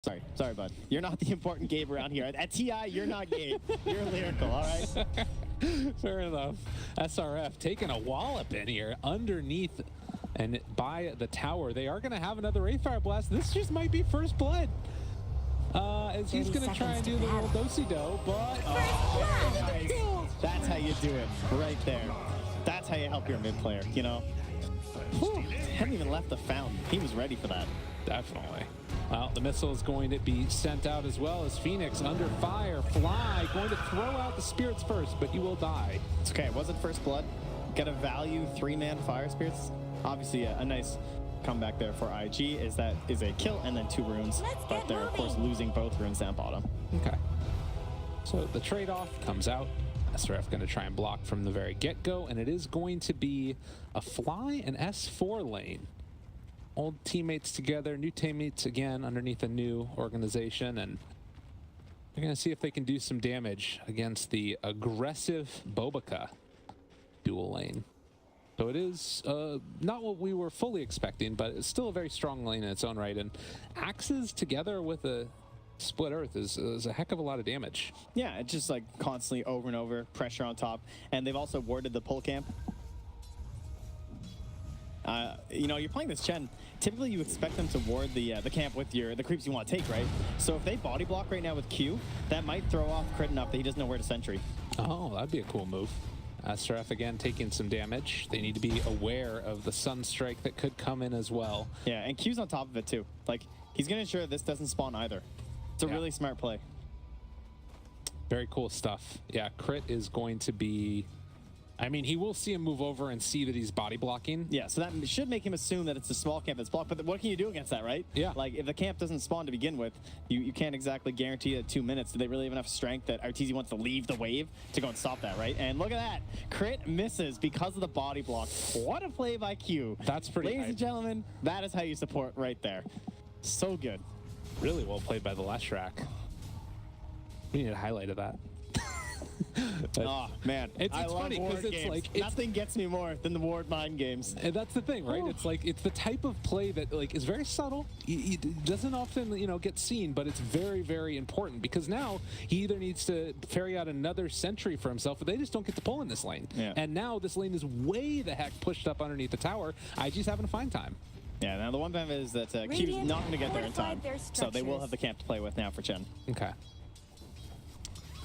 Sorry, bud. You're not the important Gabe around here. At TI, you're not Gabe. You're lyrical, all right? Fair enough. SRF taking a wallop in here underneath and by the tower. They are going to have another Wraithfire Blast. This just might be first blood. As he's going to try and do the little do-si-do, but... Nice. That's how you do it, right there. That's how you help your mid player, you know? Whew. Hadn't even left the fountain. He was ready for that. Definitely. Well, the missile is going to be sent out as well as Phoenix under fire. Fly going to throw out the spirits first, but he will die. It's okay. It wasn't first blood. Got a value 3-man fire spirits. Obviously, a nice comeback there for IG. Is a kill and then 2 runes. But they're, of course, losing both runes down bottom. Okay. So the trade-off comes out. SRF going to try and block from the very get-go, and it is going to be a Fly and S4 lane. Old teammates together, new teammates again underneath a new organization, and they're going to see if they can do some damage against the aggressive Bobica dual lane. So it is not what we were fully expecting, but it's still a very strong lane in its own right, and Axes together with a split earth is a heck of a lot of damage. Yeah, it's just like constantly over and over, pressure on top, and they've also warded the pull camp. You know, you're playing this Chen. Typically, you expect them to ward the camp with the creeps you want to take, right? So if they body block right now with Q, that might throw off Crit enough that he doesn't know where to sentry. Oh, that'd be a cool move. SRF again taking some damage. They need to be aware of the Sunstrike that could come in as well. Yeah, and Q's on top of it too. Like, he's going to ensure this doesn't spawn either. It's a really smart play. Very cool stuff. Yeah, Crit is going to be... I mean, he will see him move over and see that he's body blocking. Yeah, so that should make him assume that it's a small camp that's blocked. But what can you do against that, right? Yeah. Like, if the camp doesn't spawn to begin with, you can't exactly guarantee it 2 minutes. Do they really have enough strength that Arteezy wants to leave the wave to go and stop that, right? And look at that. Crit misses because of the body block. What a play by Q. That's pretty Ladies and gentlemen, that is how you support right there. So good. Really well played by the Leshrac. We need a highlight of that. Oh man, it's funny because it's like nothing gets me more than the ward mind games. And that's the thing, right? It's like it's the type of play that like is very subtle. It doesn't often get seen, but it's very, very important because now he either needs to ferry out another sentry for himself, or they just don't get to pull in this lane. Yeah. And now this lane is way the heck pushed up underneath the tower. IG's having a fine time. Yeah. Now the one thing is that Q's not going to get there in time, so they will have the camp to play with now for Chen. Okay.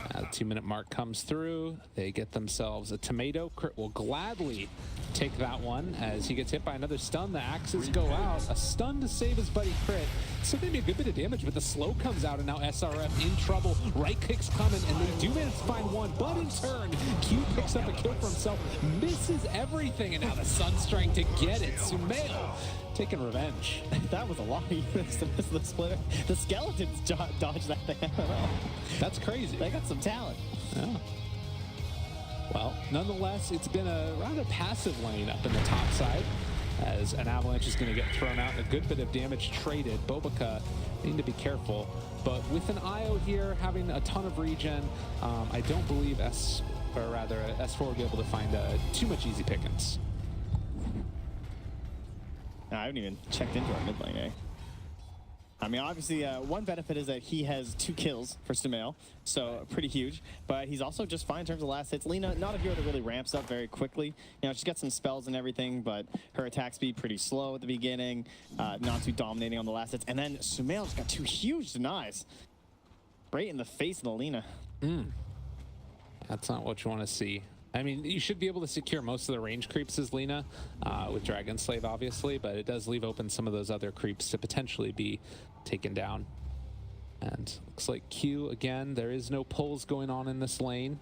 The 2-minute mark comes through. They get themselves a tomato. Crit will gladly take that one as he gets hit by another stun. The axes go out. A stun to save his buddy Crit. So maybe a good bit of damage, but the slow comes out, and now SRF in trouble. Right kick's coming, and they do manage to find one, but in turn, Q picks up a kill for himself, misses everything, and now the Sunstrike to get it. Sumail taking revenge. That was a lot of units to miss the splitter. The skeletons dodged that thing. I don't know. That's crazy. They got some talent. Yeah. Well, nonetheless, it's been a rather passive lane up in the top side as an avalanche is going to get thrown out. A good bit of damage traded. Bobica need to be careful. But with an IO here, having a ton of regen, I don't believe S4 will be able to find too much easy pickings. I haven't even checked into our mid lane, eh? I mean, obviously, one benefit is that he has 2 kills for Sumail, so pretty huge. But he's also just fine in terms of last hits. Lina, not a hero that really ramps up very quickly. You know, she's got some spells and everything, but her attack speed pretty slow at the beginning, not too dominating on the last hits. And then Sumail's got 2 huge denies, right in the face of the Lina. That's not what you want to see. I mean, you should be able to secure most of the range creeps as Lina, with Dragon Slave, obviously, but it does leave open some of those other creeps to potentially be taken down. And looks like Q, again, there is no pulls going on in this lane,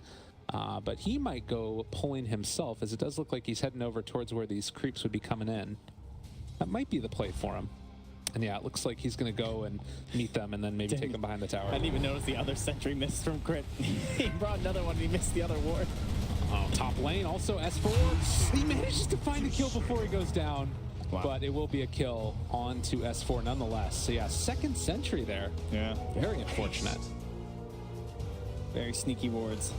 but he might go pulling himself, as it does look like he's heading over towards where these creeps would be coming in. That might be the play for him. And yeah, it looks like he's going to go and meet them and then maybe take them behind the tower. I didn't even notice the other sentry missed from Crit. He brought another one and he missed the other ward. Top lane, also S4. He manages to find a kill before he goes down. Wow. But it will be a kill onto S4 nonetheless. So yeah, second sentry there. Yeah. Very unfortunate. Very sneaky wards.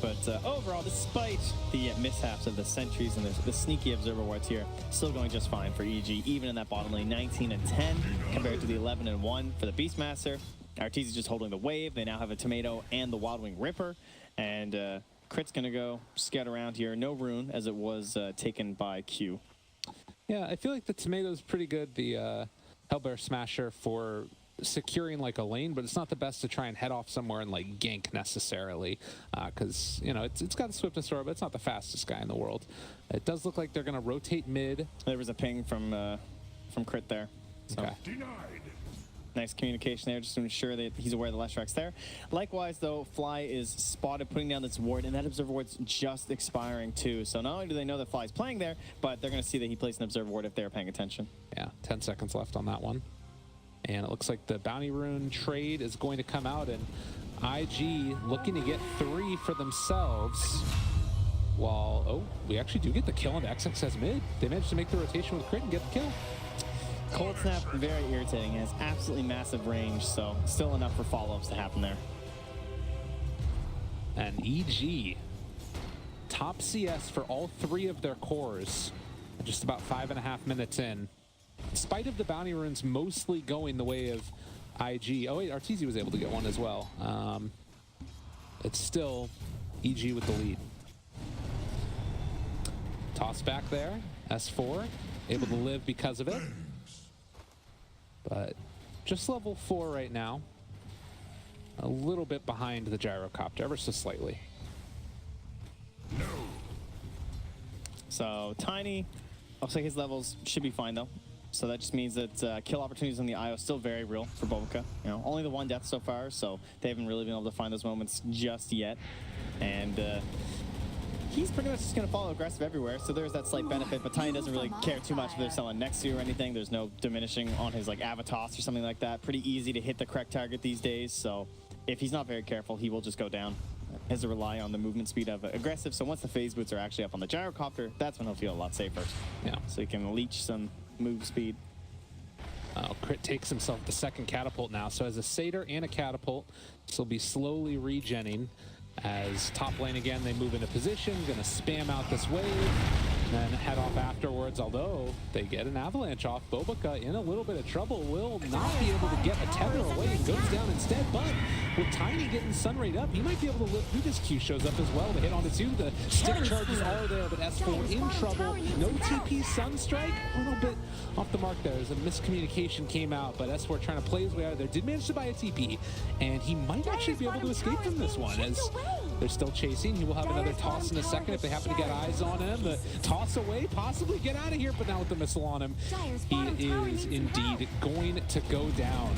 But overall, despite the mishaps of the sentries and the sneaky observer wards here, still going just fine for EG, even in that bottom lane, 19 and 10 compared to the 11 and 1 for the Beastmaster. Arteezy just holding the wave. They now have a Tomato and the Wild Wing Ripper, and Crit's gonna go scout around here. No rune, as it was taken by Q. Yeah, I feel like the Tomato's pretty good. The Hellbear Smasher for securing like a lane, but it's not the best to try and head off somewhere and like gank necessarily, because you know it's got a swiftness aura, but it's not the fastest guy in the world. It does look like they're gonna rotate mid. There was a ping from Crit there. So. Okay. Nice communication there, just to ensure that he's aware of the Leshracs there. Likewise, though, Fly is spotted putting down this ward, and that Observer Ward's just expiring, too. So not only do they know that Fly's playing there, but they're going to see that he placed an Observer Ward if they're paying attention. Yeah, 10 seconds left on that one. And it looks like the Bounty Rune trade is going to come out, and IG looking to get 3 for themselves. While, oh, we actually do get the kill into XXS mid. They managed to make the rotation with Crit and get the kill. Cold Snap, very irritating. It has absolutely massive range, so still enough for follow-ups to happen there. And EG, top CS for all 3 of their cores, just about 5.5 minutes in. In spite of the Bounty Runes mostly going the way of IG. Oh wait, Arteezy was able to get one as well. It's still EG with the lead. Toss back there, S4, able to live because of it. But just level 4 right now. A little bit behind the Gyrocopter, ever so slightly. So Tiny, looks like his levels should be fine though. So that just means that kill opportunities on the IO still very real for Bobica. You know, only the 1 death so far, so they haven't really been able to find those moments just yet. And he's pretty much just going to follow aggressive everywhere, so there's that slight benefit, but Tiny doesn't really care too much if there's someone next to you or anything. There's no diminishing on his like Avatos or something like that. Pretty easy to hit the correct target these days, so if he's not very careful, he will just go down. He has to rely on the movement speed of aggressive, so once the phase boots are actually up on the Gyrocopter, that's when he'll feel a lot safer. Yeah. So he can leech some move speed. Crit takes himself the second catapult now, so as a Satyr and a catapult, this will be slowly regenning. As top lane again, they move into position, gonna spam out this wave, then head off afterwards, although they get an avalanche off. Bobica in a little bit of trouble, will not be able to get a tether away and goes down instead, but with Tiny getting Sunrayed up, he might be able to live through this. Q shows up as well to hit onto 2. The stick charges are there, but S4 in trouble. No TP Sunstrike, a little bit off the mark there as a miscommunication came out, but S4 trying to play his way out of there, did manage to buy a TP, and he might actually be able to escape from this one as they're still chasing. He will have another toss in a second if they happen to get eyes on him. The toss away, possibly get out of here, but now with the missile on him, he is indeed going to go down.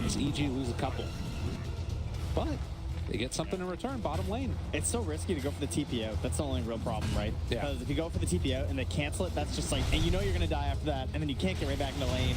As EG lose a couple. But they get something in return, bottom lane. It's so risky to go for the TP out. That's the only real problem, right? Yeah. Because if you go for the TP out and they cancel it, that's just like, and you know you're going to die after that, and then you can't get right back in the lane.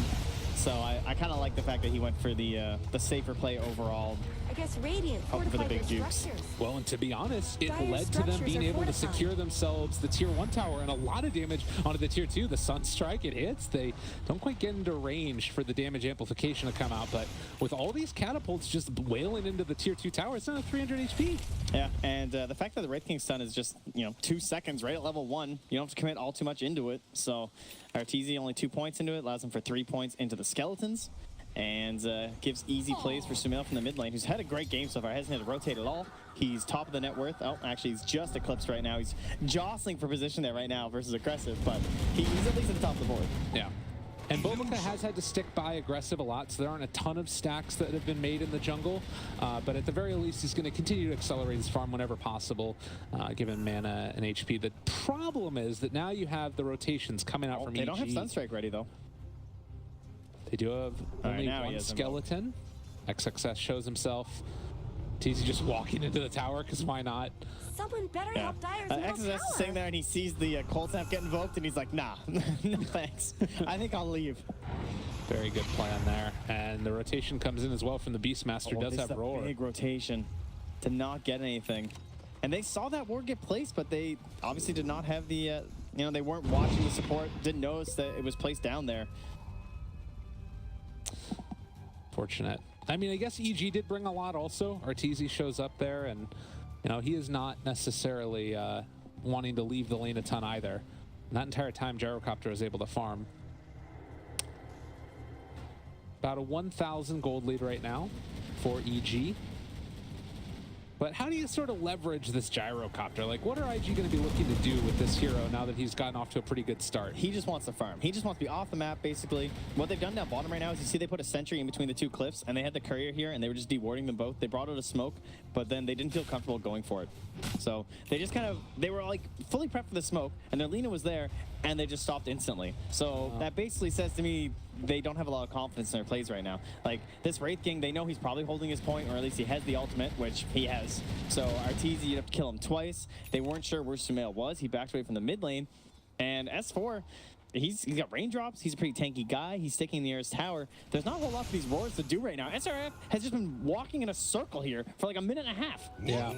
So I kind of like the fact that he went for the safer play overall. I guess Radiant Hoping for the big fortified their jukes. structures. Well, and to be honest, it Dire led to them structures being are able to fortified. secure themselves the tier 1 tower and a lot of damage onto the tier 2. The Sunstrike, it hits. They don't quite get into range for the damage amplification to come out, but with all these catapults just wailing into the tier 2 tower, it's now 300 HP. Yeah, and the fact that the Wraith King stun is just, 2 seconds right at level 1, you don't have to commit all too much into it. So Arteezy only 2 points into it, allows him for 3 points into the skeletons. And gives easy plays for Sumail from the mid lane, who's had a great game so far. Hasn't had to rotate at all. He's top of the net worth. Oh, actually, he's just eclipsed right now. He's jostling for position there right now versus aggressive, but he's at least at the top of the board. Yeah. And Bobica has had to stick by aggressive a lot, so there aren't a ton of stacks that have been made in the jungle. But at the very least, he's going to continue to accelerate his farm whenever possible, given mana and HP. The problem is that now you have the rotations coming out from EG. They don't have Sunstrike ready, though. They do have only now he one has him. skeleton. XXS shows himself. TZ just walking into the tower, because why not? Someone better Yeah. help Dire's middle XSS is sitting there and he sees the Cold Snap get invoked and he's like, nah, no thanks. I think I'll leave. Very good plan there. And the rotation comes in as well from the Beastmaster. Does this have is a Roar. big rotation to not get anything. And they saw that ward get placed, but they obviously did not have the, they weren't watching the support, didn't notice that it was placed down there. Fortunate. I mean, I guess EG did bring a lot also. Arteezy shows up there and You know, he is not necessarily wanting to leave the lane a ton either. And that entire time, Gyrocopter was able to farm. About a 1,000 gold lead right now for EG. But how do you sort of leverage this Gyrocopter? Like, what are IG going to be looking to do with this hero now that he's gotten off to a pretty good start? He just wants to farm. He just wants to be off the map, basically. What they've done down bottom right now is you see they put a sentry in between the two cliffs, and they had the courier here, and they were just dewarding them both. They brought out a smoke, but then they didn't feel comfortable going for it. So they just kind of, they were like fully prepped for the smoke, and their Lina was there, and they just stopped instantly. So that basically says to me, they don't have a lot of confidence in their plays right now. Like, this Wraith King, they know he's probably holding his point, or at least he has the ultimate, which he has. So Arteezy, you'd have to kill him twice. They weren't sure where Sumail was. He backed away from the mid lane. And S4, he's got raindrops. He's a pretty tanky guy. He's sticking in the nearest tower. There's not a whole lot for these wards to do right now. SRF has just been walking in a circle here for like a minute and a half. Yeah.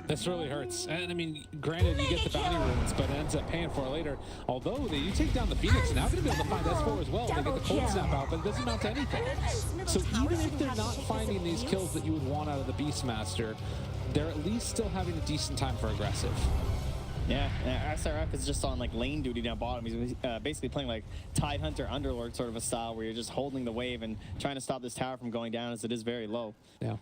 This really hurts. And I mean, granted, you get the bounty runes, but it ends up paying for it later. Although they do take down the Phoenix, and now they're going to be able to find S4 as well. They get the cold snap out, but it doesn't amount to anything. So even if they're not finding these kills that you would want out of the Beastmaster, they're at least still having a decent time for aggressive. Yeah, SRF is just on like lane duty down bottom. He's basically playing like Tidehunter Underlord sort of a style where you're just holding the wave and trying to stop this tower from going down as it is very low. Yeah.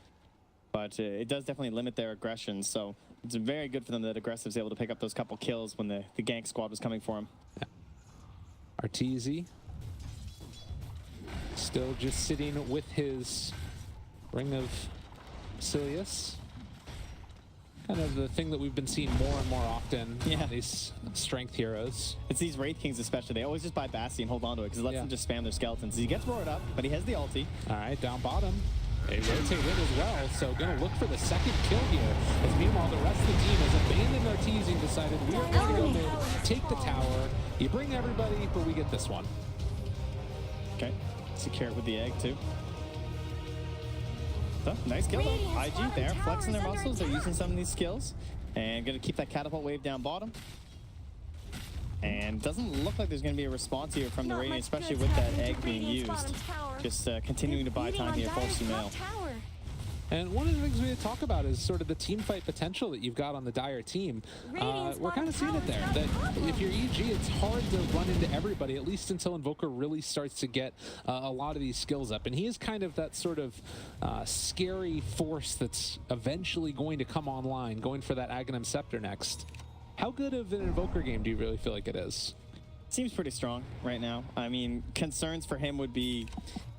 But it does definitely limit their aggression, so it's very good for them that Aggressive's able to pick up those couple kills when the gank squad was coming for him. Yeah. Arteezy still just sitting with his Ring of Silius. Kind of the thing that we've been seeing more and more often on these strength heroes. It's these Wraith Kings especially. They always just buy Bastion and hold on to it because it lets them just spam their skeletons. He gets roared up, but he has the ulti. All right, down bottom. They rotate in as well, so gonna look for the second kill here. As meanwhile, the rest of the team has abandoned Arteezy and decided we are going to go mid, take the tower. You bring everybody, but we get this one. Okay, secure it with the egg too. So, nice kill though. IG there, flexing their muscles. They're using some of these skills. And gonna keep that catapult wave down bottom. And doesn't look like there's gonna be a response here from the Radiant, especially with that egg being used. Just continuing to buy time here for Sumail. And one of the things we need to talk about is sort of the team fight potential that you've got on the Dire team. We're kind of seeing it there, that if you're EG, it's hard to run into everybody, at least until Invoker really starts to get a lot of these skills up. And he is kind of that sort of scary force that's eventually going to come online, going for that Aghanim Scepter next. How good of an Invoker game do you really feel like it is? Seems pretty strong right now. I mean, concerns for him would be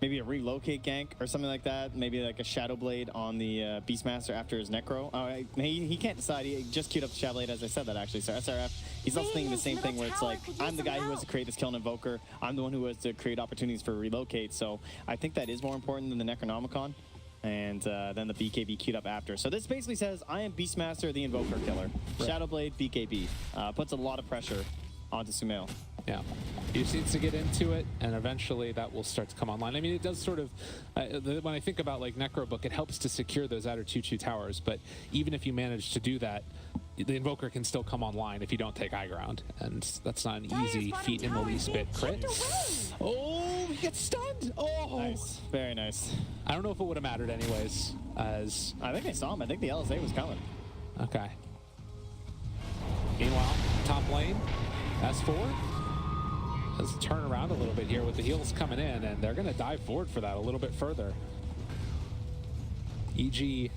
maybe a relocate gank or something like that. Maybe like a Shadow Blade on the Beastmaster after his Necro. He can't decide. He just queued up the Shadow Blade as I said that actually. So SRF, he's also thinking the same thing where it's like, I'm the guy who has to create this kill on Invoker. I'm the one who has to create opportunities for relocate. So I think that is more important than the Necronomicon. And then the BKB queued up after. So this basically says, I am Beastmaster, the Invoker killer. Right. Shadow Blade, BKB. Puts a lot of pressure onto Sumail. Yeah, he just needs to get into it, and eventually that will start to come online. I mean, it does sort of, when I think about like Necrobook, it helps to secure those outer 2-2 towers, but even if you manage to do that, the Invoker can still come online if you don't take high ground, and that's not an easy feat in the least bit. Crit. Oh, he gets stunned. Oh, nice, very nice. I don't know if it would have mattered anyways, as I think I saw him. I think the LSA was coming. Okay. Meanwhile, top lane, S4. Let's turn around a little bit here with the heals coming in, and they're going to dive forward for that a little bit further. EG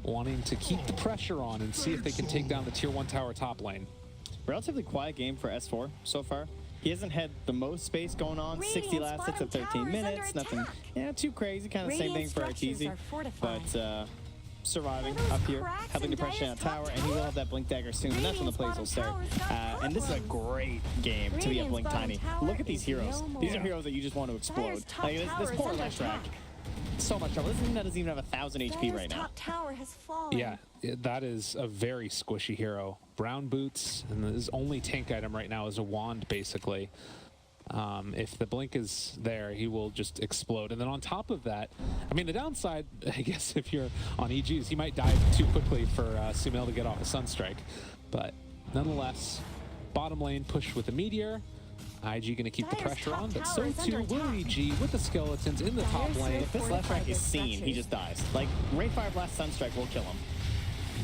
wanting to keep the pressure on and see if they can take down the tier 1 tower top lane. Relatively quiet game for S4 so far. He hasn't had the most space going on. 60 last hits at 13 minutes. Nothing too crazy. Kind of same thing for Arteezy. But surviving up here, having the pressure on tower, and he will have that Blink Dagger soon, and that's when the plays will start. And this is a great game to be a Blink Tiny. Look at these heroes. These are heroes that you just want to explode. Like this poor Leshrac. So much trouble. This thing that doesn't even have 1,000 HP right now. Yeah, that is a very squishy hero. Brown boots, and his only tank item right now is a wand, basically. If the blink is there, he will just explode. And then on top of that, I mean, the downside, I guess, if you're on EGs, he might die too quickly for Sumail to get off a Sunstrike. But nonetheless, bottom lane push with the Meteor. IG going to keep the pressure on, but so too will EG with the skeletons in the top lane. If this left rank is seen, he just dies. Like, Rainfire Blast Sunstrike will kill him.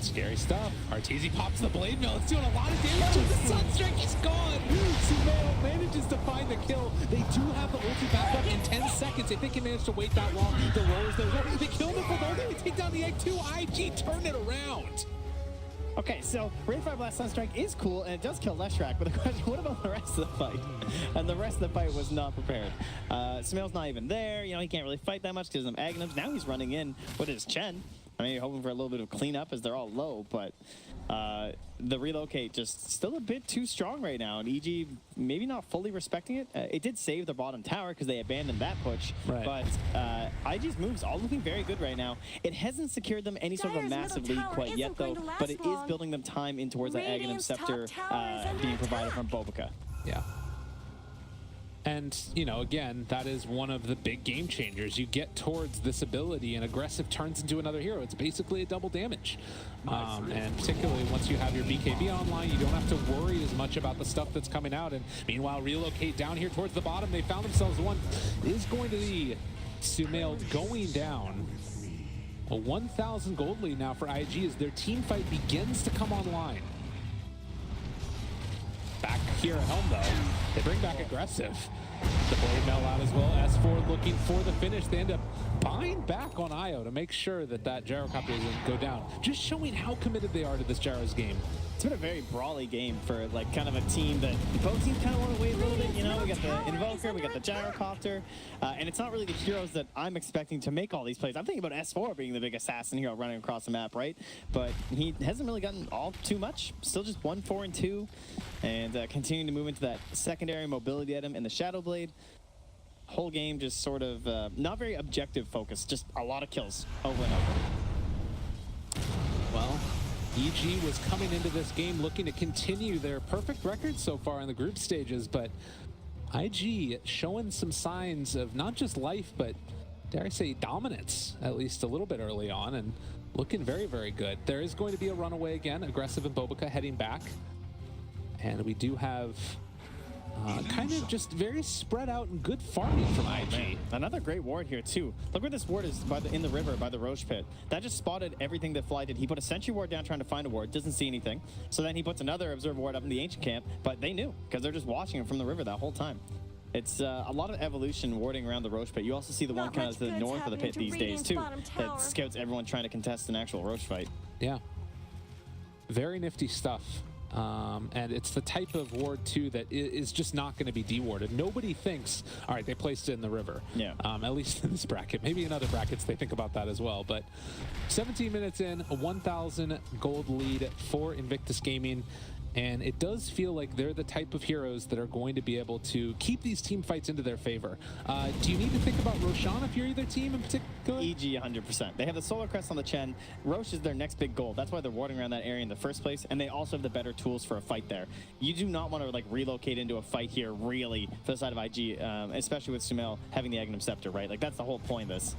Scary stuff. Arteezy pops the blade mill. It's doing a lot of damage. The Sunstrike is gone. Sumail manages to find the kill. They do have the ulti back up in 10 seconds. If they can manage to wait that long, the rollers there. They killed him for the ulti. They take down the egg too. IG turn it around. Okay, so Wraith Fire Blast Sunstrike is cool, and it does kill Leshrac, but the question, what about the rest of the fight? And the rest of the fight was not prepared. Sumail's not even there, you know, he can't really fight that much because of Aghanims. Now he's running in with his Chen. I mean, you're hoping for a little bit of cleanup as they're all low, but the relocate just still a bit too strong right now, and EG maybe not fully respecting it. It did save the bottom tower because they abandoned that push, right. But IG's moves all looking very good right now. It hasn't secured them any sort of a massive lead quite yet, though, but it is building them time in towards that Aghanim Scepter being provided from Bobica. Yeah. And, you know, again, that is one of the big game changers. You get towards this ability and aggressive turns into another hero. It's basically a double damage. And particularly once you have your BKB online, you don't have to worry as much about the stuff that's coming out. And meanwhile, relocate down here towards the bottom. They found themselves one. Is going to be Sumail going down. A 1,000 gold lead now for IG as their team fight begins to come online. Back here at home, though, they bring back aggressive. The blade mail out as well. S4 looking for the finish. They end up buying back on Io to make sure that that gyrocopter doesn't go down. Just showing how committed they are to this Gyro's game. It's been a very brawly game for like kind of a team that both teams kind of want to wait a little bit. You know, we got the Invoker, we got the Gyrocopter, and it's not really the heroes that I'm expecting to make all these plays. I'm thinking about S4 being the big assassin hero running across the map, right? But he hasn't really gotten all too much. Still just 1, 4, and 2, and continuing to move into that secondary mobility item in the Shadow Blade. Whole game just sort of not very objective focused, just a lot of kills over and over. Well, EG was coming into this game looking to continue their perfect record so far in the group stages, but IG showing some signs of not just life, but dare I say dominance, at least a little bit early on, and looking very, very good. There is going to be a runaway again, aggressive and Bobica heading back, and we do have kind of just very spread out and good farming from IG. Man. Another great ward here too. Look where this ward is in the river by the Roche pit. That just spotted everything that Fly did. He put a sentry ward down trying to find a ward, doesn't see anything. So then he puts another observer ward up in the ancient camp, but they knew because they're just watching him from the river that whole time. It's a lot of evolution warding around the Roche pit. You also see the one kind of to the north of the pit these days too, that scouts everyone trying to contest an actual Roche fight. Yeah, very nifty stuff. And it's the type of ward too that is just not going to be dewarded. Nobody thinks, all right, they placed it in the river. Yeah. At least in this bracket. Maybe in other brackets they think about that as well. But 17 minutes in, a 1,000 gold lead for Invictus Gaming. And it does feel like they're the type of heroes that are going to be able to keep these team fights into their favor. Do you need to think about Roshan if you're either team in particular? EG 100%. They have the Solar Crest on the Chen. Roche is their next big goal. That's why they're warding around that area in the first place, and they also have the better tools for a fight there. You do not want to like relocate into a fight here, really, for the side of IG, especially with Sumail having the Aghanim Scepter, right? Like, that's the whole point of this.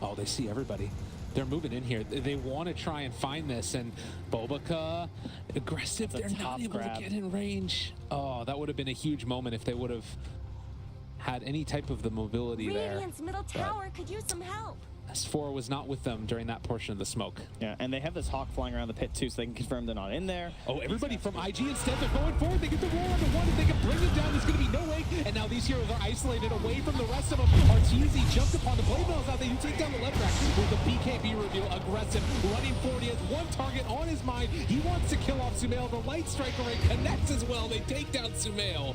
Oh, they see everybody. They're moving in here. They want to try and find this, and Bobica, aggressive. They're not able to get in range. Oh, that would have been a huge moment if they would have had any type of the mobility there. Radiant's middle tower could use some help. S4 was not with them during that portion of the smoke. Yeah, and they have this Hawk flying around the pit too, so they can confirm they're not in there. Oh, everybody from IG instead, they're going forward. They get the roll on the one, if they can bring it down, there's going to be no way. And now these heroes are isolated away from the rest of them. Arteezy jumped upon the blade mills out there. You take down the left rack with the BKB reveal. Aggressive, running forward. He has one target on his mind. He wants to kill off Sumail. The light strike array connects as well. They take down Sumail.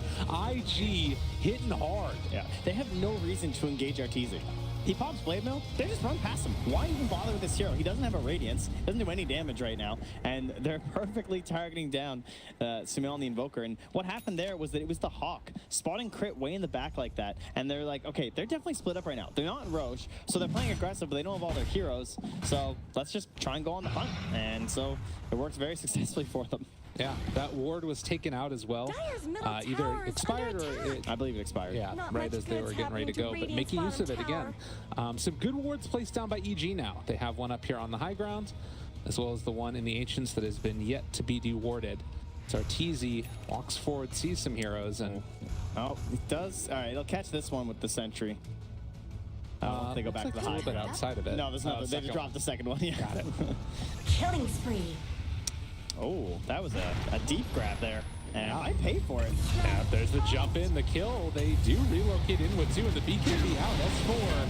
IG hitting hard. Yeah, they have no reason to engage Arteezy. He pops Blade Mail, they just run past him. Why even bother with this hero? He doesn't have a Radiance, doesn't do any damage right now, and they're perfectly targeting down Sumail and the Invoker. And what happened there was that it was the Hawk spotting crit way in the back like that, and they're like, okay, they're definitely split up right now. They're not in Roche, so they're playing aggressive, but they don't have all their heroes, so let's just try and go on the hunt. And so it works very successfully for them. Yeah, that ward was taken out as well. Either expired or I believe it expired. Yeah, right as they were getting ready to go, but making use of it again. Some good wards placed down by EG now. They have one up here on the high ground, as well as the one in the Ancients that has been yet to be dewarded. So Arteezy walks forward, sees some heroes, and oh, it does. All right, it'll catch this one with the sentry. They go looks back like to the it's a high little bit ground. outside of it. No, there's Oh, nothing. They second just dropped the second one. Yeah. Got it. Killing spree. Oh, that was a deep grab there. And I paid for it. Yeah, there's the jump in, the kill. They do relocate inward too, and the BKB out. S4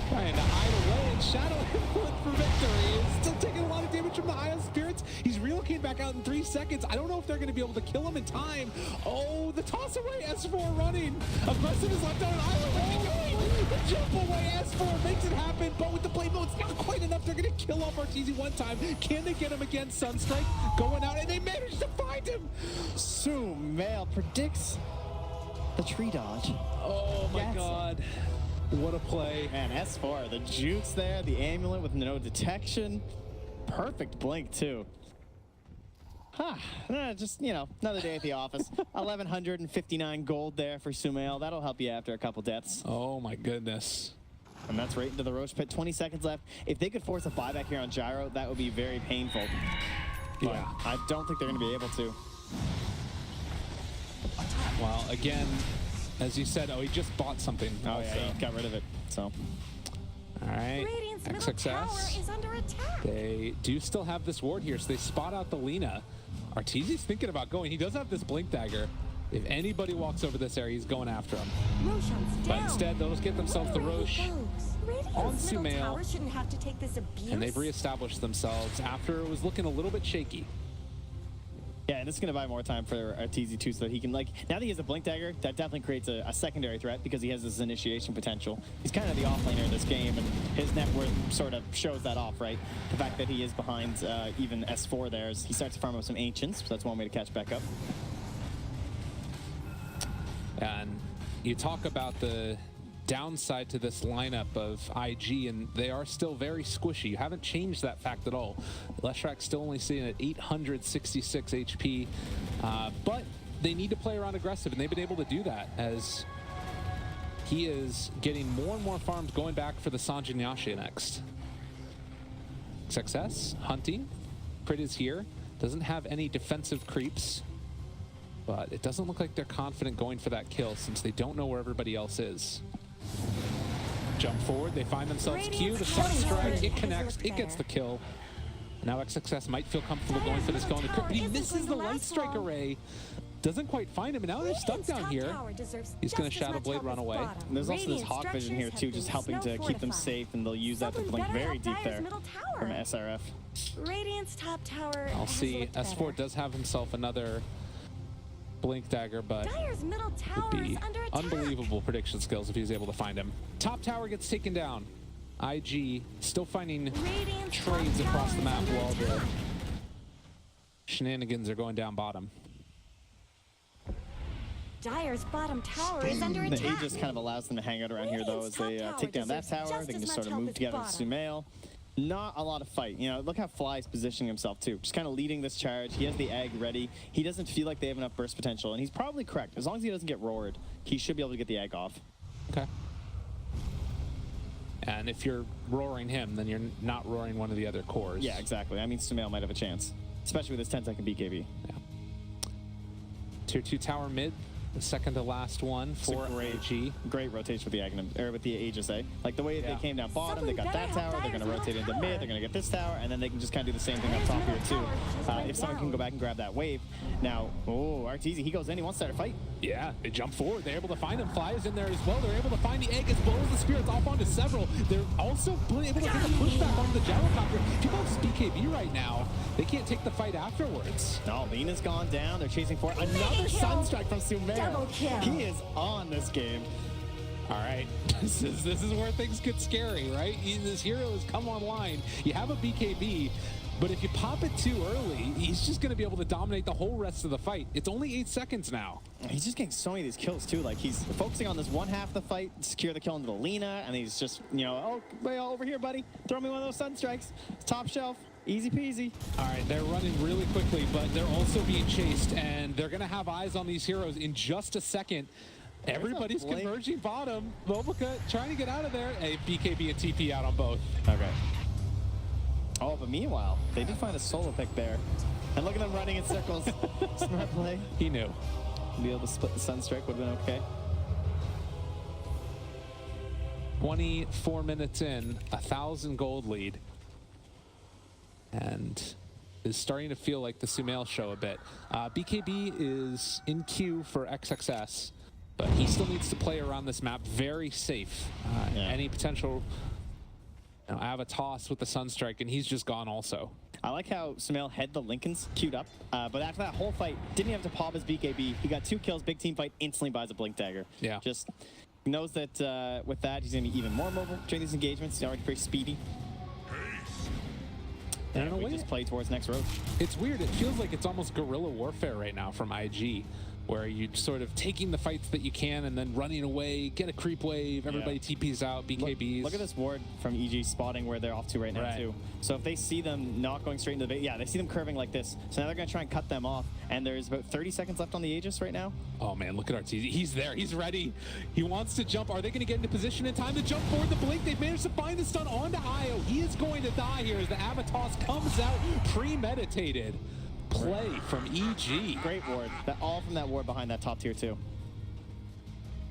trying to hide away and shadow inward for victory. He's still taking a lot of damage from the Eye of Spirits. He's relocating back out in 3 seconds. I don't know if they're going to be able to kill him in time. Oh, the toss away, S4 running. Aggressive is left on an island. Where's he going? The jump away, S4 makes it happen, but with the blade mode, it's not quite enough. They're going to kill off Arteezy one time. Can they get him again? Sunstrike going out, and they managed to find him. Sumail predicts the tree dodge. Oh my Yes. God. What a play. Man, S4, the jukes there, the amulet with no detection. Perfect blink, too. Just, another day at the office. 1,159 gold there for Sumail. That'll help you after a couple deaths. Oh my goodness. And that's right into the Roche pit. 20 seconds left. If they could force a buyback here on Gyro, that would be very painful. But Yeah. I don't think they're going to be able to. Well, again, as you said, he just bought something. Oh, yeah, he got rid of it. So, All right. Radiant's middle tower XXS. is under attack. They do still have this ward here, so they spot out the Lina. Arteezy's thinking about going. He does have this Blink Dagger. If anybody walks over this area, he's going after him. Roshan's down. But instead, they'll just get themselves the Wonder where he Roche. goes. Radiant's on middle Sumail. tower shouldn't have to take this abuse. And they've reestablished themselves after it was looking a little bit shaky. yeah, and it's going to buy more time for Arteezy, too, so that he can, now that he has a Blink Dagger, that definitely creates a secondary threat because he has this initiation potential. He's kind of the offlaner in this game, and his net worth sort of shows that off, right? The fact that he is behind even S4 there, is he starts to farm up some Ancients, so that's one way to catch back up. And you talk about the downside to this lineup of IG, and they are still very squishy. You haven't changed that fact at all. Leshrac still only sitting at 866 HP, but they need to play around aggressive, and they've been able to do that as he is getting more and more farms going back for the Sanjin Yashe next. Success, hunting. Prit is here. Doesn't have any defensive creeps, but it doesn't look like they're confident going for that kill since they don't know where everybody else is. Jump forward, they find themselves Q, the Sunstrike, it connects, it gets the kill. Now XXS might feel comfortable going for this kill on the crit, but he misses the Light Strike array. Doesn't quite find him, and now they're stuck down here. He's going to Shadow Blade run away. And there's also this Hawk Vision here, too, just helping to keep them safe, and they'll use that to blink very deep there from SRF. Radiant's top tower. I'll has see, looked S4 better. does have himself another Blink Dagger, but Dire's middle tower would be is under attack. unbelievable prediction skills if he was able to find him. Top tower gets taken down. IG still finding Radiant's trades top across tower the is map under while the attack. shenanigans are going down bottom. Dire's bottom tower is under The attack. Aegis kind of allows them to hang out around here, though, as they take down that tower. They can just sort of move together with Sumail. Not a lot of fight. Look how Fly's positioning himself, too. Just kind of leading this charge. He has the egg ready. He doesn't feel like they have enough burst potential, and he's probably correct. As long as he doesn't get roared, he should be able to get the egg off. Okay. And if you're roaring him, then you're not roaring one of the other cores. Yeah, exactly. I mean, Sumail might have a chance, especially with his 10-second BKB. Yeah. Tier 2 tower mid. The second to last one It's a for IG. great rotation with the Aghanim, or with the Aegis, eh? Like the way Yeah. they came down bottom, they Someone got that better tower, help they're going to Dire's rotate middle into mid, tower. they're going to get this tower, and then they can just kind of do the same thing up Dire's top here middle too. tower is just right If someone can down. go back and grab that wave. Now, Arteezy, he goes in, he wants to start a fight. Yeah, they jump forward. They're able to find him. Fly is in there as well. They're able to find the egg as well as the spirits off onto several. They're also able to get a pushback onto the gyrocopter. If you have BKB right now, they can't take the fight afterwards. No, Lena's gone down, they're chasing for it. Mega Another kill. Sunstrike from Sumail. Double kill. He is on this game. All right, this is where things get scary, right? This hero has come online. You have a BKB, but if you pop it too early, he's just going to be able to dominate the whole rest of the fight. It's only 8 seconds now. He's just getting so many of these kills too. Like he's focusing on this one half of the fight, secure the kill into the Lina, and he's just, oh, way over here, buddy. Throw me one of those Sunstrikes. Top shelf. Easy peasy. All right, they're running really quickly, but they're also being chased, and they're going to have eyes on these heroes in just a second. Everybody's Blink. converging bottom. Mobica trying to get out of there. A BKB and TP out on both. Okay. Oh, but meanwhile, they did find a solo pick there. And look at them running in circles. Smart play. He knew. Be able to split the Sunstrike would have been okay. 24 minutes in, 1,000 gold lead. And is starting to feel like the Sumail show a bit. BKB is in queue for XXS, but he still needs to play around this map very safe. Any potential have a toss with the Sunstrike, and he's just gone also. I like how Sumail had the Lincolns queued up, but after that whole fight, didn't have to pop his BKB. He got 2 kills, big team fight, instantly buys a Blink Dagger. Yeah. Just knows that with that, he's going to be even more mobile during these engagements. He's already pretty speedy. And in a we way, just play towards next road. it's weird. It feels like it's almost guerrilla warfare right now from IG, where you're sort of taking the fights that you can and then running away, get a creep wave, everybody TPs out, BKBs. Look at this ward from EG spotting where they're off to right now too. So if they see them not going straight into the base, they see them curving like this. So now they're going to try and cut them off. And there's about 30 seconds left on the Aegis right now. Oh man, look at RTZ. He's there. He's ready. He wants to jump. Are they going to get into position in time to jump forward the Blink? They've managed to find the stun onto Io. He is going to die here as the Avatos comes out premeditated. Play from EG. Great ward. All from that ward behind that top tier too.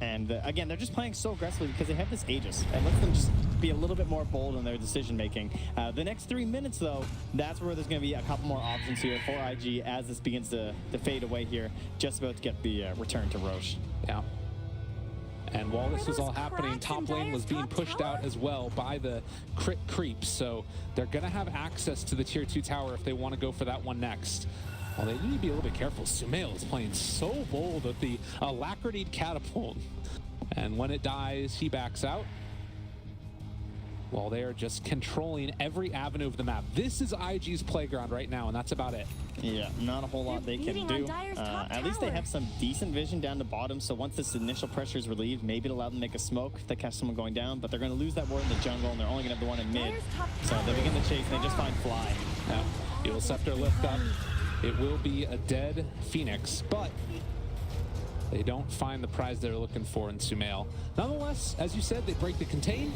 And again, they're just playing so aggressively because they have this Aegis. It lets them just be a little bit more bold in their decision making. The next 3 minutes though, that's where there's going to be a couple more options here for IG as this begins to fade away here. Just about to get the return to Roche. Yeah. And while this was all happening, top lane was being pushed out as well by the crit creeps. So they're going to have access to the tier 2 tower if they want to go for that one next. Well, they need to be a little bit careful. Sumail is playing so bold with the Alacrity Catapult. And when it dies, he backs out. Well, they are just controlling every avenue of the map. This is IG's playground right now, and that's about it. Yeah, not a whole lot they can beating on do. Dire's top At least they tower. have some decent vision down the bottom, so once this initial pressure is relieved, maybe it'll allow them to make a smoke if they catch someone going down, but they're going to lose that ward in the jungle, and they're only going to have the one in mid. Dire's top So tower they begin the is chase, and they just find Fly. Now, Evil Scepter lift up. It will be a dead Phoenix, but they don't find the prize they're looking for in Sumail. Nonetheless, as you said, they break the contain,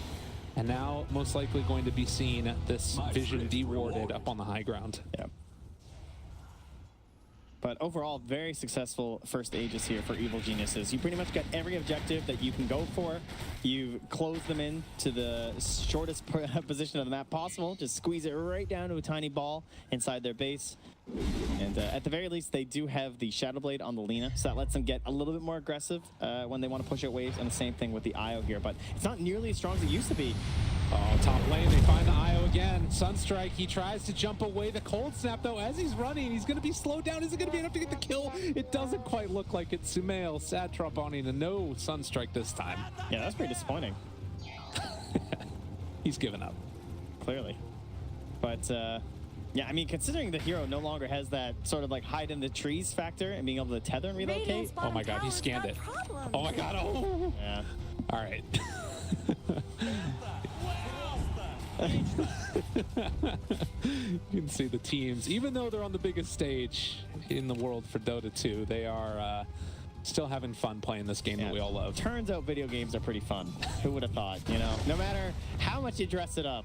and now most likely going to be seeing this vision dewarded up on the high ground. Yeah. But overall, very successful first Aegis here for Evil Geniuses. You pretty much got every objective that you can go for. You close them in to the shortest position of the map possible. Just squeeze it right down to a tiny ball inside their base. And at the very least, they do have the Shadow Blade on the Lina, so that lets them get a little bit more aggressive when they want to push out waves, and the same thing with the Io here. But it's not nearly as strong as it used to be. Oh, top lane, they find the Io again. Sunstrike, he tries to jump away. The Cold Snap, though, as he's running, he's going to be slowed down. Is it going to be enough to get the kill? It doesn't quite look like it. Sumail, sad Tromboni, and no Sunstrike this time. Yeah, that's pretty disappointing, He's given up. clearly. But yeah, I mean, considering the hero no longer has that sort of like hide in the trees factor and being able to tether and relocate. Radiant's Oh my bottom god, he tower's scanned got it. problems. Oh my god, oh! Yeah. All right. You can see the teams, even though they're on the biggest stage in the world for Dota 2, they are still having fun playing this game that we all love. Turns out video games are pretty fun. Who would have thought, you know? No matter how much you dress it up,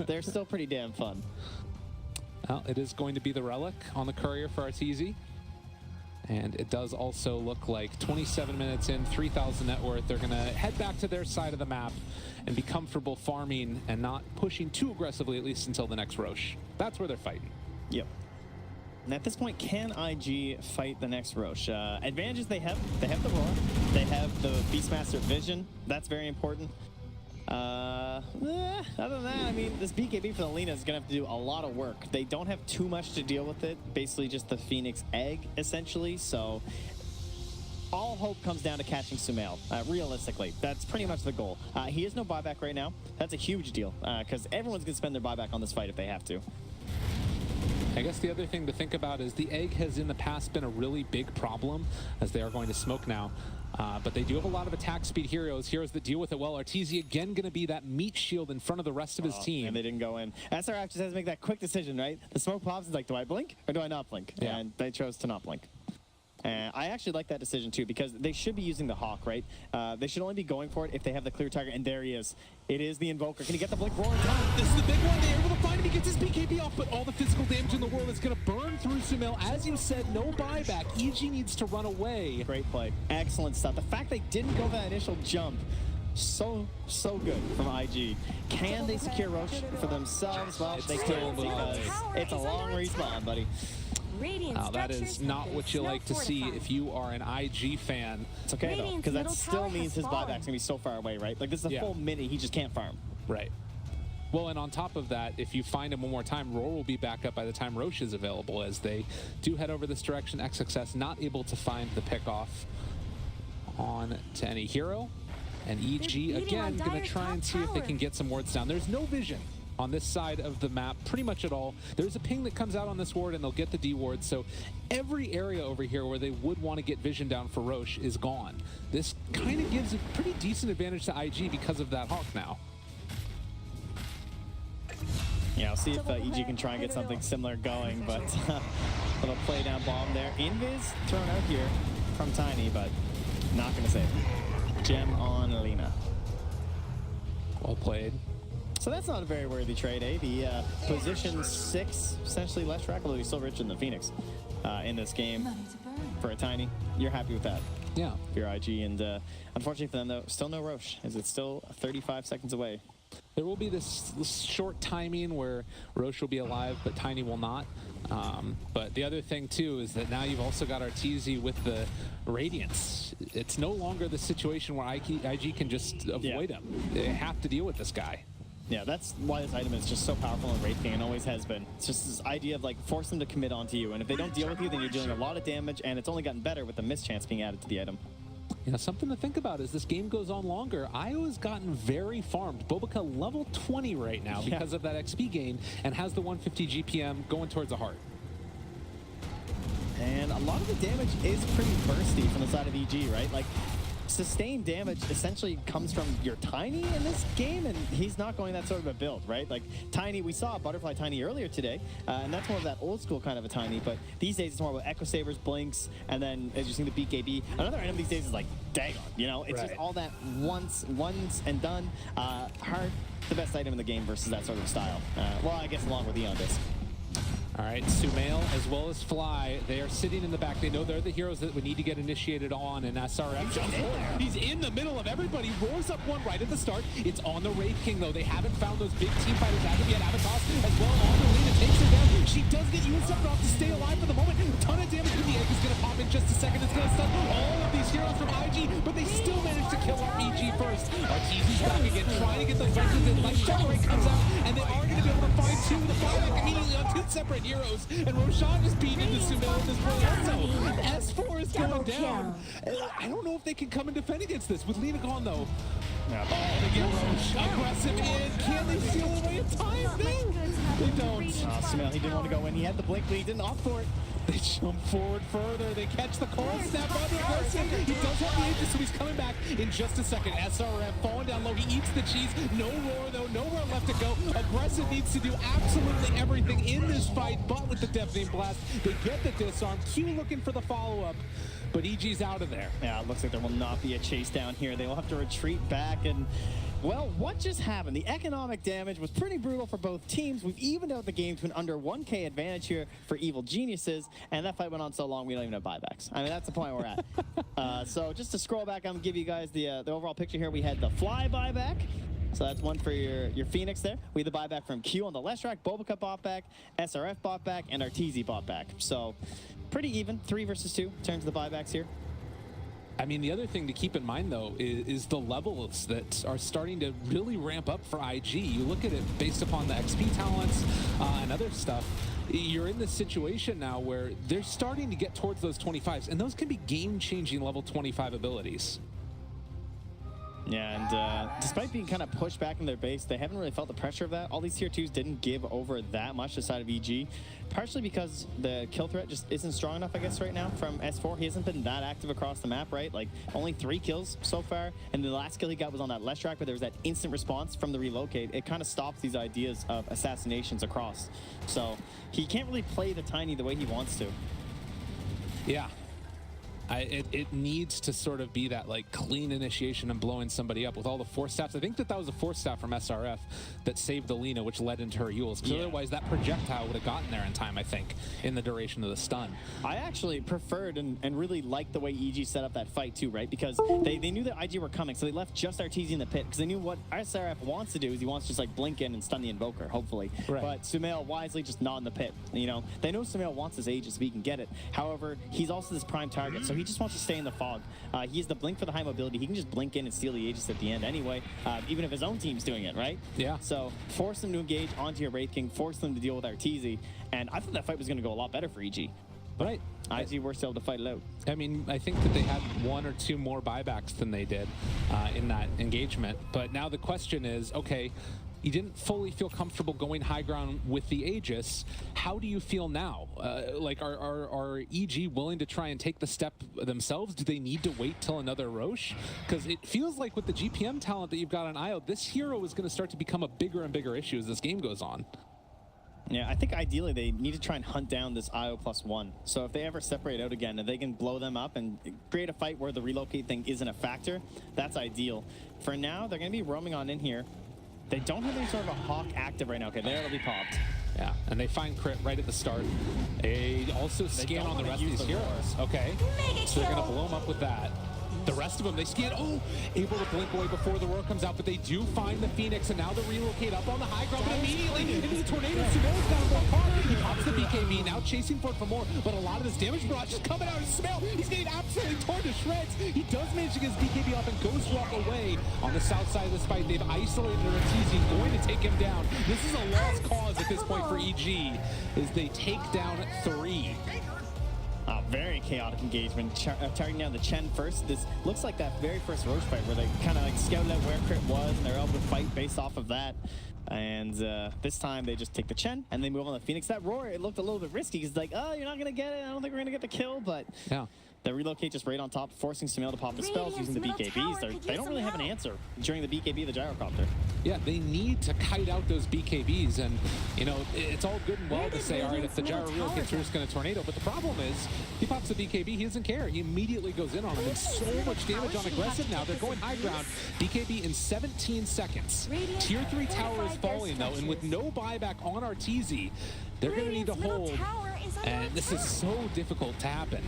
they're still pretty damn fun. Well, it is going to be the Relic on the Courier for RTZ. And it does also look like 27 minutes in, 3,000 net worth. They're going to head back to their side of the map and be comfortable farming and not pushing too aggressively, at least until the next Roche. That's where they're fighting. Yep. And at this point, can IG fight the next Roche? Advantages they have the Roar. They have the Beastmaster Vision. That's very important. Other than that, I mean, this BKB for the Lina is going to have to do a lot of work. They don't have too much to deal with it. Basically just the Phoenix Egg, essentially. So all hope comes down to catching Sumail, realistically. That's pretty much the goal. He has no buyback right now. That's a huge deal, because everyone's going to spend their buyback on this fight if they have to. I guess the other thing to think about is the Egg has in the past been a really big problem, as they are going to smoke now. But they do have a lot of attack speed heroes that deal with it well. Arteezy again going to be that meat shield in front of the rest of his team. And they didn't go in. SRF just has to make that quick decision, right? The smoke pops, is like, do I blink or do I not blink? Yeah. And they chose to not blink. And I actually like that decision too, because they should be using the Hawk, right? They should only be going for it if they have the clear target, and there he is. It is the Invoker. Can he get the blink roar in time? This is the big one. They're able to find him. He gets his BKB off, but all the physical damage in the world is going to burn through Sumail. As you said, no buyback. EG needs to run away. Great play. Excellent stuff. The fact they didn't go that initial jump so good from IG. Can they secure Roche for themselves? Well, they can because it's a long respawn, buddy. Radiant Now, that is structures not have been what you snow like to see fortified. if you are an IG fan. It's okay though, Radiant's because that middle still tower means has his fallen. buyback's gonna be so far away, right? Like this is a Yeah. full minute, he just can't farm. Right. Well, and on top of that, if you find him one more time, Roar will be back up by the time Roche is available, as they do head over this direction. XXS not able to find the pickoff on to any hero. And EG, beating again, on going to Dire's try and top see if they tower. can get some wards down. There's no vision on this side of the map, pretty much at all. There's a ping that comes out on this ward, and they'll get the D ward. So every area over here where they would want to get vision down for Roche is gone. This kind of gives a pretty decent advantage to IG because of that Hawk now. Yeah, I'll see if EG can try and get something similar going, but little play down bomb there. Invis thrown out here from Tiny, but not going to save it. Gem on Lina. Well played. So that's not a very worthy trade, eh? The position 6, essentially less track, although he's still richer than the Phoenix in this game. For a Tiny, you're happy with that. Yeah. For your IG, and unfortunately for them, though, still no Roche, as it's still 35 seconds away. There will be this short timing where Roche will be alive, but Tiny will not. But the other thing, too, is that now you've also got Arteezy with the Radiance. It's no longer the situation where IG can just avoid him. They have to deal with this guy. Yeah, that's why this item is just so powerful in Wraith King and always has been. It's just this idea of, like, force them to commit onto you, and if they don't deal with you, then you're dealing a lot of damage, and it's only gotten better with the mischance being added to the item. You know, something to think about as this game goes on longer. Iowa's gotten very farmed. Bobica level 20 right now because of that XP gain, and has the 150 GPM going towards the heart. And a lot of the damage is pretty bursty from the side of EG, right? Like, sustained damage essentially comes from your Tiny in this game, and he's not going that sort of a build, right? Like, Tiny, we saw Butterfly Tiny earlier today, and that's more of that old school kind of a Tiny, but these days it's more about Echo Sabers, Blinks, and then, as you've seen, the BKB. Another item these days is like Dagon, you know? It's just all that once and done. Hard, the best item in the game versus that sort of style. Well, I guess along with Eon Disc. All right, Sumail as well as Fly, they are sitting in the back. They know they're the heroes that we need to get initiated on, and SRF jumps forward. He's in the middle of everybody, roars up one right at the start. It's on the Wraith King, though. They haven't found those big team fighters as of yet. Avatos as well on the Lina takes her down. She does get used up off to stay alive for the moment. A ton of damage, but the egg is going to pop in just a second. It's going to stun all of these heroes from IG, but they still manage to kill off EG first. Arteezy's back again, trying to get those fighters in. Light Shock Ray comes out, and they are going to be able to find two. The fire immediately on two separate heroes, and Roshan just beat into Sumail at this point also. S4 is going down. I don't know if they can come and defend against this with Lina gone, though. Yeah. Oh, they get Roche aggressive in. Can they steal away in time? No, they don't. Sumail, he didn't want to go in. He had the blink, but he didn't opt for it. They jump forward further. They catch the cold snap on the aggressive. He does have the aegis, so he's coming back in just a second. SRF falling down low. He eats the cheese. No roar, though. Nowhere left to go. Aggressive needs to do absolutely everything in this fight, but with the Deafening Blast, they get the disarm. Q looking for the follow-up, but EG's out of there. Yeah, it looks like there will not be a chase down here. They will have to retreat back, and, well, what just happened? The economic damage was pretty brutal for both teams. We've evened out the game to an under 1K advantage here for Evil Geniuses, and that fight went on so long we don't even have buybacks. I mean, that's the point we're at. So just to scroll back, I'm going to give you guys the overall picture here. We had the Fly buyback. So that's one for your Phoenix there. We had the buyback from Q on the left track, Bobica bought back, SRF bought back, and Arteezy bought back. So pretty even, 3 versus 2 in terms of the buybacks here. I mean, the other thing to keep in mind, though, is the levels that are starting to really ramp up for IG. You look at it based upon the XP talents and other stuff. You're in this situation now where they're starting to get towards those 25s, and those can be game-changing level 25 abilities. Yeah, and despite being kind of pushed back in their base, they haven't really felt the pressure of that. All these tier 2s didn't give over that much to the side of EG, partially because the kill threat just isn't strong enough, I guess, right now from S4. He hasn't been that active across the map, right? Like, only 3 kills so far, and the last kill he got was on that left track, but there was that instant response from the relocate. It kind of stops these ideas of assassinations across. So he can't really play the Tiny the way he wants to. Yeah. It needs to sort of be that like clean initiation and blowing somebody up with all the force staffs. I think that was a force staff from SRF that saved Alina, which led into her Yules. Because otherwise that projectile would have gotten there in time, I think, in the duration of the stun. I actually preferred and really liked the way EG set up that fight too, right? Because they knew that IG were coming, so they left just Arteezy in the pit because they knew what SRF wants to do is he wants to just like blink in and stun the Invoker, hopefully. Right. But Sumail wisely just not in the pit. You know, they know Sumail wants his Aegis if he can get it. However, he's also this prime target, so he just wants to stay in the fog. He has the blink for the high mobility. He can just blink in and steal the Aegis at the end anyway, even if his own team's doing it, right? Yeah. So force them to engage onto your Wraith King, force them to deal with Arteezy, and I thought that fight was going to go a lot better for EG. Right. IG were still able to fight it out. I mean, I think that they had 1 or 2 more buybacks than they did in that engagement. But now the question is, okay, you didn't fully feel comfortable going high ground with the Aegis. How do you feel now? Like, are EG willing to try and take the step themselves? Do they need to wait till another Roche? Because it feels like with the GPM talent that you've got on IO, this hero is going to start to become a bigger and bigger issue as this game goes on. Yeah, I think ideally they need to try and hunt down this IO +1. So if they ever separate out again and they can blow them up and create a fight where the relocate thing isn't a factor, that's ideal. For now, they're going to be roaming on in here. They don't have any sort of a Hawk active right now. Okay, there it'll be popped. Yeah, and they find crit right at the start. They also scan on the rest of these heroes. Okay, so they're going to blow them up with that. The rest of them, they scan, able to blink away before the roar comes out, but they do find the Phoenix, and now they relocate up on the high ground, but immediately into the tornado. Sumail's down by far. He pops the BKB, now chasing for it for more, but a lot of this damage barrage just coming out of Sumail. He's getting absolutely torn to shreds. He does manage to get his BKB off and goes walk away on the south side of this fight. They've isolated Arteezy. He's going to take him down. This is a lost cause at this point for EG, as they take down 3. Very chaotic engagement, targeting down the Chen first. This looks like that very first Roche fight where they kind of like scouted out where Crit was and they're able to fight based off of that. And this time they just take the Chen and they move on the Phoenix. That roar, it looked a little bit risky because like, oh, you're not going to get it. I don't think we're going to get the kill, but yeah. They relocate just right on top, forcing Sumail to pop the spells using the BKBs. They don't really have an answer during the BKB of the Gyrocopter. Yeah, they need to kite out those BKBs, and you know it's all good and well to say, all right, if the gyro relocates, we're just going to tornado. But the problem is, he pops the BKB, he doesn't care. He immediately goes in on him, and so much damage on aggressive now. They're going high ground. BKB in 17 seconds. Tier 3 tower is falling though, and with no buyback on Arteezy, they're going to need to hold, and this is so difficult to happen.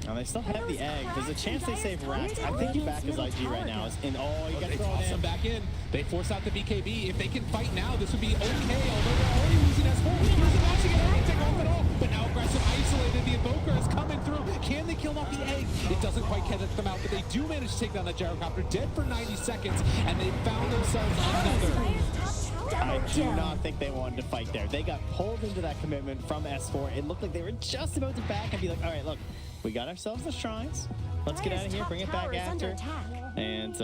And they still have the egg. There's a chance they save Rax. I think you back as IG right now. You got to toss him back in. They force out the BKB. If they can fight now, this would be okay. Although they're already losing S4. Here's the matching it. They take off at all. But now aggressive isolated. The Invoker is coming through. Can they kill off the egg? It doesn't quite get them out, but they do manage to take down that Gyrocopter. Dead for 90 seconds, and they found themselves another. I do not think they wanted to fight there. They got pulled into that commitment from S4. It looked like they were just about to back and be like, all right, look, we got ourselves the shrines. Let's get out of here, bring it back after. And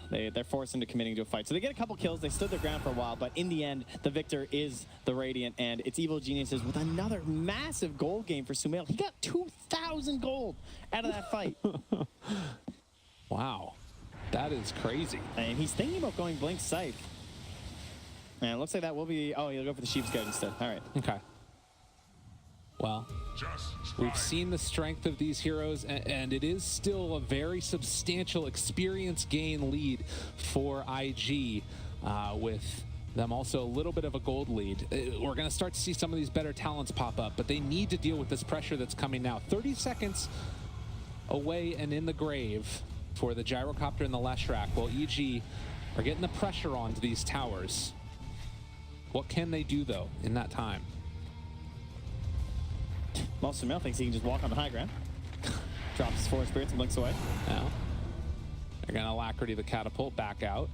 they're forced into committing to a fight. So they get a couple kills. They stood their ground for a while, but in the end, the victor is the Radiant, and it's Evil Geniuses with another massive gold game for Sumail. He got 2,000 gold out of that fight. Wow, that is crazy. And he's thinking about going Blink Scythe. And it looks like that will be... Oh, he'll go for the Sheep's Guard instead. All right. Okay. Well, we've seen the strength of these heroes, and it is still a very substantial experience gain lead for IG, with them also a little bit of a gold lead. We're going to start to see some of these better talents pop up, but they need to deal with this pressure that's coming now. 30 seconds away and in the grave for the Gyrocopter and the Leshrac, while EG are getting the pressure onto these towers. What can they do, though, in that time? Well, Sumail thinks he can just walk on the high ground. Drops his 4 spirits and blinks away. Now, they're going to Alacrity the catapult back out.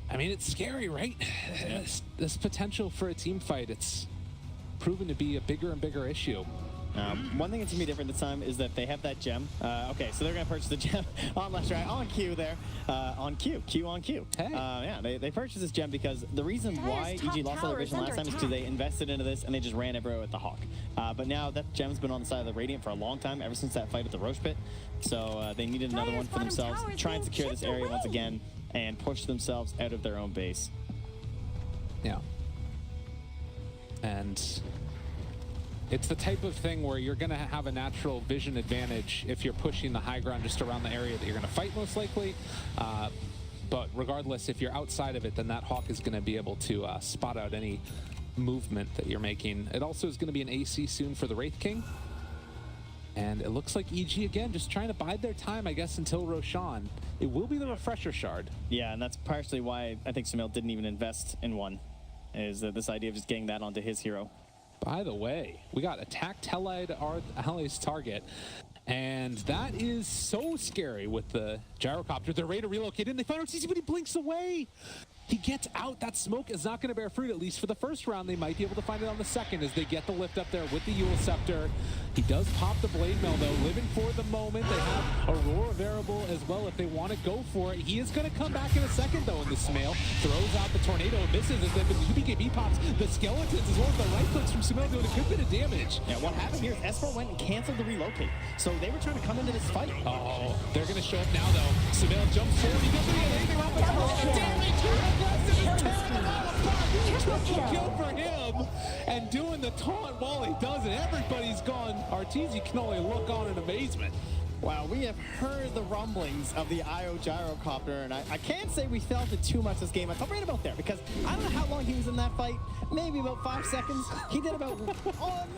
I mean, it's scary, right? Yeah. This potential for a team fight, it's proven to be a bigger and bigger issue. One thing that's going to be different this time is that they have that gem. Okay, so they're going to purchase the gem on Leshrac, on Q there. On Q on Q. Hey. Yeah, they purchased this gem because the reason why EG lost their vision last time is because they invested into this and they just ran everywhere with the Hawk. But now that gem's been on the side of the Radiant for a long time, ever since that fight at the Roche Pit. So they needed another one for themselves. Try and secure this area once again and push themselves out of their own base. Yeah. And It's the type of thing where you're going to have a natural vision advantage if you're pushing the high ground just around the area that you're going to fight most likely. But regardless, if you're outside of it, then that Hawk is going to be able to spot out any movement that you're making. It also is going to be an AC soon for the Wraith King. And it looks like EG again, just trying to bide their time, I guess, until Roshan. It will be the Refresher Shard. Yeah, and that's partially why I think Sumail didn't even invest in one, is this idea of just getting that onto his hero. By the way, we got attacked Helide Ally's target. And that is so scary with the gyrocopter. They're ready to relocate in. They find RTZ, but he blinks away. He gets out. That smoke is not going to bear fruit, at least for the first round. They might be able to find it on the second as they get the lift up there with the Eul Scepter. He does pop the Blade Mail, though, living for the moment. They have Aurora variable as well if they want to go for it. He is going to come back in a second, though, in the Sumail. Throws out the Tornado and misses as the BKB pops the Skeletons as well as the right clicks from Sumail doing a good bit of damage. Yeah, what happened here is S4 went and canceled the relocate. So they were trying to come into this fight. Oh, they're going to show up now, though. Sumail jumps forward. He doesn't get anything off the damage. Triple kill for him, and doing the taunt while he does it. Everybody's gone. Arteezy can only look on in amazement. Wow, we have heard the rumblings of the IO gyrocopter, and I can't say we felt it too much this game. I thought right about there, because I don't know how long he was in that fight. Maybe about 5 seconds. He did about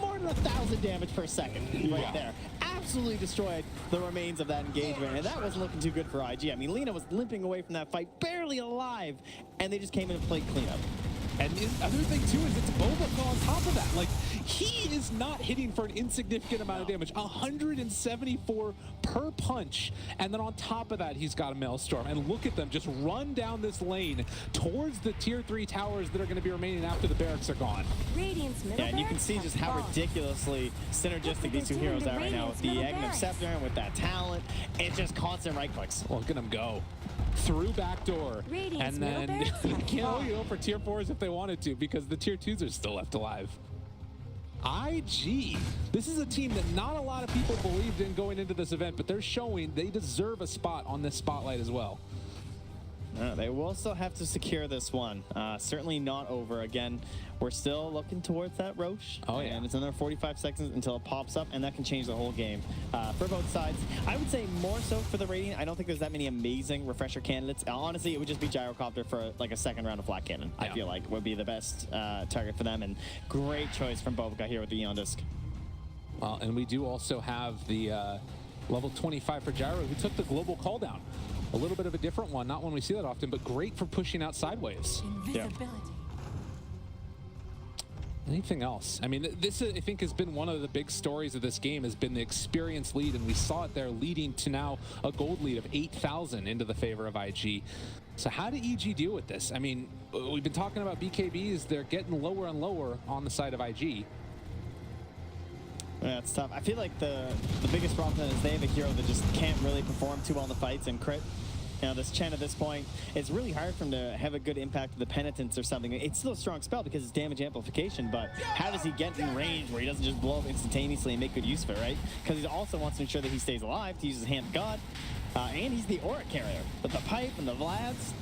more than 1,000 damage per second right there. Absolutely destroyed the remains of that engagement, and that wasn't looking too good for IG. I mean, Lina was limping away from that fight, barely alive, and they just came in and played cleanup. And the other thing, too, is it's Bobak on top of that. Like, he is not hitting for an insignificant amount of damage. 174 per punch. And then on top of that, he's got a Maelstrom. And look at them just run down this lane towards the tier 3 towers that are going to be remaining after the barracks are gone. Radiant's middle Yeah, and you can barracks see have just how fallen. ridiculously synergistic these two heroes are right now with the Aghanim Scepter and with that talent. It's just constant right clicks. Look at him go. Through backdoor. Radiant's And middle then barracks have kill, fallen. for tier 4s if they wanted to, because the tier 2s are still left alive. IG, this is a team that not a lot of people believed in going into this event, but they're showing they deserve a spot on this spotlight as well. They will still have to secure this one. Certainly not over. Again, we're still looking towards that Roche. Oh, yeah. And it's another 45 seconds until it pops up, and that can change the whole game for both sides. I would say more so for the Radiant. I don't think there's that many amazing refresher candidates. Honestly, it would just be Gyrocopter for like a second round of Flat Cannon. I Yeah. feel like would be the best target for them, and great choice from Bobka here with the Eon Disc. Well, and we do also have the level 25 for Gyro, who took the global call down. A little bit of a different one, not one we see that often, but great for pushing out sideways. Invisibility. Anything else? I mean, this I think has been one of the big stories of this game, has been the experience lead, and we saw it there leading to now a gold lead of 8,000 into the favor of IG. So how did EG deal with this? I mean, we've been talking about BKBs, they're getting lower and lower on the side of IG. Yeah, it's tough. I feel like the biggest problem is they have a hero that just can't really perform too well in the fights, and Crit, you know, this Chen at this point, it's really hard for him to have a good impact with the Penitence or something. It's still a strong spell because it's damage amplification, but how does he get in range where he doesn't just blow up instantaneously and make good use of it, right? Because he also wants to ensure that he stays alive to use his Hand of God, and he's the Auric carrier. But the Pipe and the Vlads,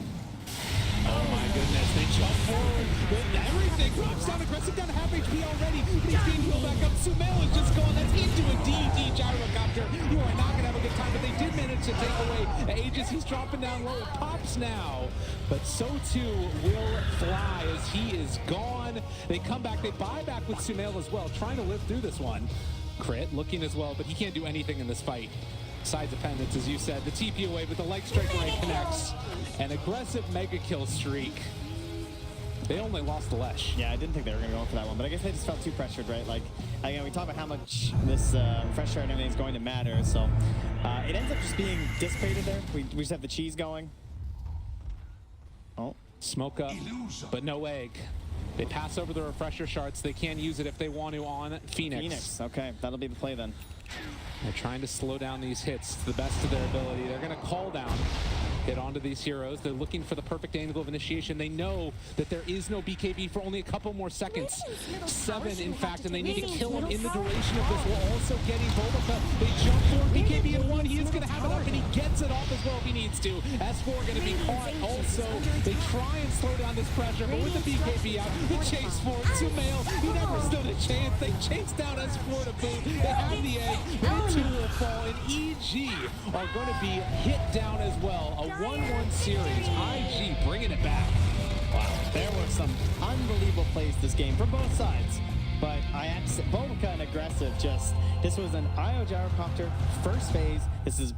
Oh my goodness, they jump forward with everything. Drops down, aggressive down, half HP already. But he's being healed back up. Sumail is just going, that's into a DD gyrocopter. You are not going to have a good time, but they did manage to take away Aegis. He's dropping down low. It pops now, but so too will Fly as he is gone. They come back, they buy back with Sumail as well, trying to live through this one. Crit looking as well, but he can't do anything in this fight. Side dependence, as you said, the TP away, but the Light Strike Ray connects. An aggressive mega kill streak. They only lost the Lesh. yeah, I didn't think they were going to go for that one, but I guess they just felt too pressured, right? Like, again, we talk about how much this refresher and everything is going to matter, so it ends up just being dissipated there. We just have the cheese going. Oh, Smoke up, but no egg. They pass over the refresher shards. They can use it if they want to on Phoenix. Phoenix. Okay, that'll be the play then. They're trying to slow down these hits to the best of their ability. They're going to call down. hit onto these heroes. They're looking for the perfect angle of initiation. They know that there is no BKB for only a couple more seconds. Radiant's middle tower 7, in shouldn't have fact, to and they take need to Radiant's kill him middle in the tower duration of this. down. We're also getting Bulbaca. They jump forward, BKB in 1. He is going to Radiant's have it up, and he middle gets it off as well if he needs to. S4 going to be Radiant's caught Ancient also. is under They attack. try and slow down this pressure, but with the BKB out, the chase for it. Sumail, he never stood a chance. They chase down S4 to boot. They have the egg. Their 2 will fall, and EG are going to be hit down as well. A 1-1 series. IG bringing it back. Wow, there were some unbelievable plays this game from both sides. But I had to say, Bulbaca and aggressive, this was an IO Gyrocopter, first phase. This is